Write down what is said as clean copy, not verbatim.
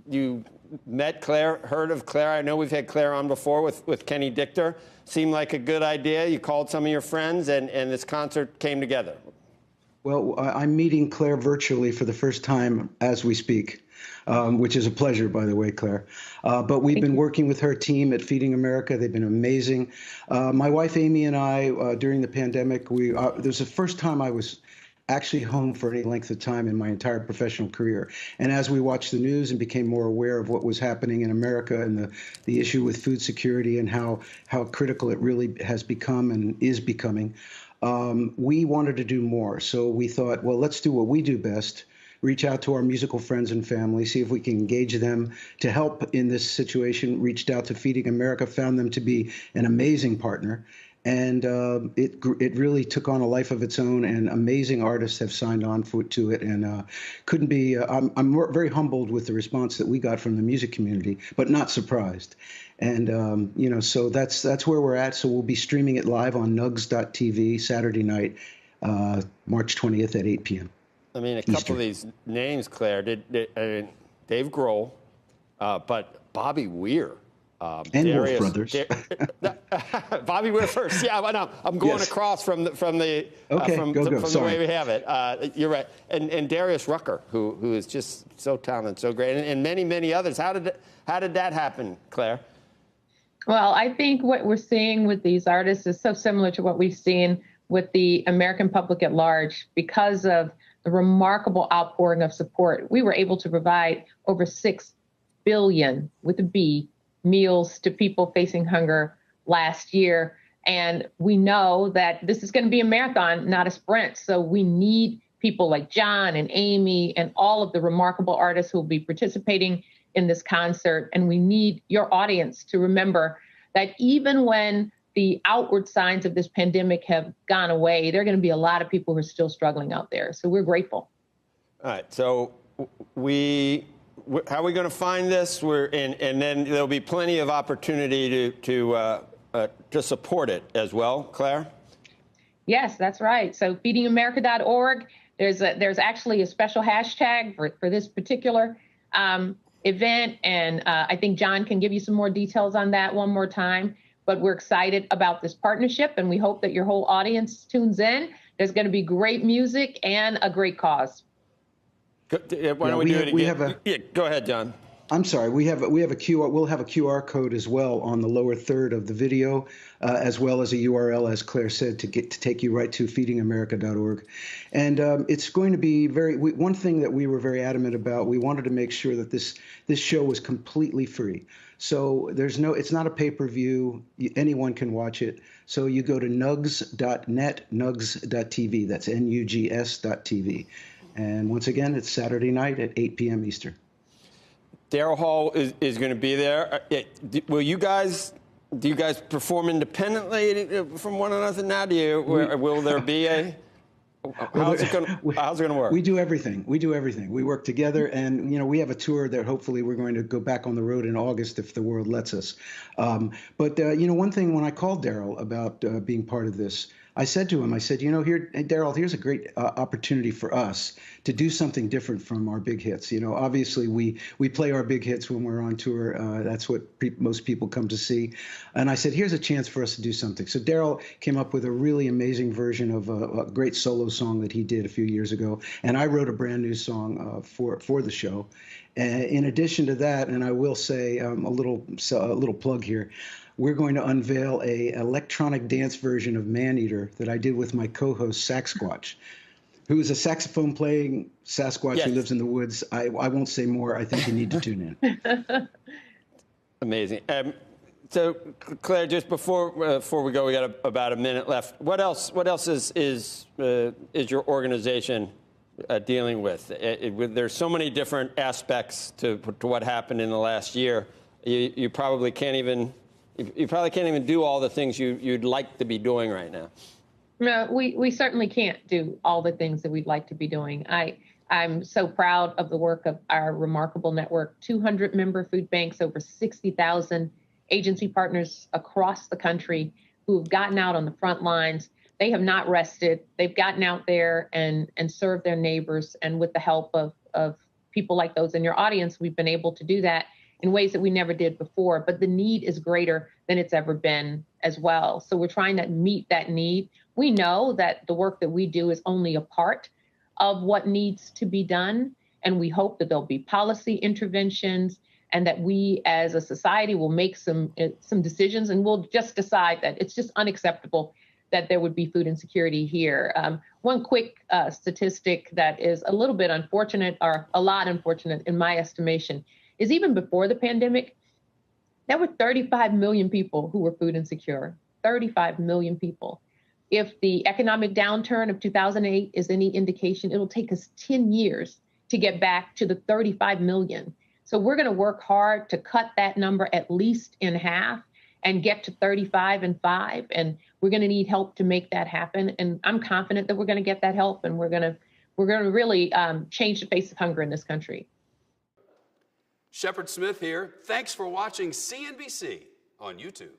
you met Claire, heard of Claire. I know we've had Claire on before with Kenny Dichter. Seemed like a good idea. You called some of your friends, and this concert came together. Well, I'm meeting Claire virtually for the first time as we speak, which is a pleasure, by the way, Claire. But we've been working with her team at Feeding America. They've been amazing. My wife, Amy, and I, during the pandemic, there's the first time I was actually home for any length of time in my entire professional career. And as we watched the news and became more aware of what was happening in America and the issue with food security and how critical it really has become and is becoming, we wanted to do more. So we thought, well, let's do what we do best, reach out to our musical friends and family, see if we can engage them to help in this situation. Reached out to Feeding America, found them to be an amazing partner. And it really took on a life of its own, and amazing artists have signed on to it. And couldn't be. I'm very humbled with the response that we got from the music community, but not surprised. And you know, so that's where we're at. So we'll be streaming it live on nugs.tv Saturday night, March 20th at 8 p.m. I mean, a couple of these names, Claire, Dave Grohl, but Bobby Weir. And Darius, Wolf Brothers. Bobby Weir first. Yeah, I know. I'm going across from the way we have it. You're right. And Darius Rucker, who is just so talented, so great, and many others. How did that happen, Claire? Well, I think what we're seeing with these artists is so similar to what we've seen with the American public at large. Because of the remarkable outpouring of support, we were able to provide over 6 billion, with a B, meals to people facing hunger last year. And we know that this is going to be a marathon, not a sprint. So we need people like John and Amy and all of the remarkable artists who will be participating in this concert. And we need your audience to remember that even when the outward signs of this pandemic have gone away, there are going to be a lot of people who are still struggling out there. So we're grateful. All right. So how are we going to find this? And then there'll be plenty of opportunity to support it as well, Claire? Yes, that's right. So feedingamerica.org, there's actually a special hashtag for this particular event. And I think John can give you some more details on that one more time. But we're excited about this partnership, and we hope that your whole audience tunes in. There's going to be great music and a great cause. Why don't we do it again? Go ahead, John. I'm sorry. We'll have a QR code as well on the lower third of the video, as well as a URL, as Claire said, to take you right to feedingamerica.org. And it's going to be one thing that we were very adamant about. We wanted to make sure that this show was completely free. So it's not a pay-per-view. Anyone can watch it. So you go to nugs.net, nugs.tv. That's nugs.tv. And once again, it's Saturday night at 8 p.m. Eastern. Daryl Hall is going to be there. Do you guys perform independently from one another now? Will there be a? How's it going to work? We do everything. We work together, and we have a tour that hopefully we're going to go back on the road in August if the world lets us. But one thing, when I called Daryl about being part of this, I said to him, Daryl, here's a great opportunity for us to do something different from our big hits. Obviously we play our big hits when we're on tour. That's what most people come to see. And I said, here's a chance for us to do something. So Daryl came up with a really amazing version of a great solo song that he did a few years ago. And I wrote a brand new song for the show. In addition to that, and I will say a little plug here, we're going to unveil a electronic dance version of Maneater that I did with my co-host Saxsquatch, who is a saxophone playing Sasquatch who lives in the woods. I won't say more. I think you need to tune in. Amazing. So, Claire, just before we go, we got about a minute left. What else is your organization dealing with? There's so many different aspects to what happened in the last year. You probably can't even. You probably can't even do all the things you'd like to be doing right now. No, we certainly can't do all the things that we'd like to be doing. I'm so proud of the work of our remarkable network, 200 member food banks, over 60,000 agency partners across the country who have gotten out on the front lines. They have not rested. They've gotten out there and served their neighbors. And with the help of people like those in your audience, we've been able to do that in ways that we never did before. But the need is greater than it's ever been as well. So we're trying to meet that need. We know that the work that we do is only a part of what needs to be done. And we hope that there'll be policy interventions and that we as a society will make some decisions, and we'll just decide that it's just unacceptable that there would be food insecurity here. One quick statistic that is a little bit unfortunate, or a lot unfortunate in my estimation, is even before the pandemic, there were 35 million people who were food insecure, 35 million people. If the economic downturn of 2008 is any indication, it'll take us 10 years to get back to the 35 million. So we're going to work hard to cut that number at least in half and get to 35.5. And we're going to need help to make that happen. And I'm confident that we're going to get that help, and we're going to really change the face of hunger in this country. Shepard Smith here. Thanks for watching CNBC on YouTube.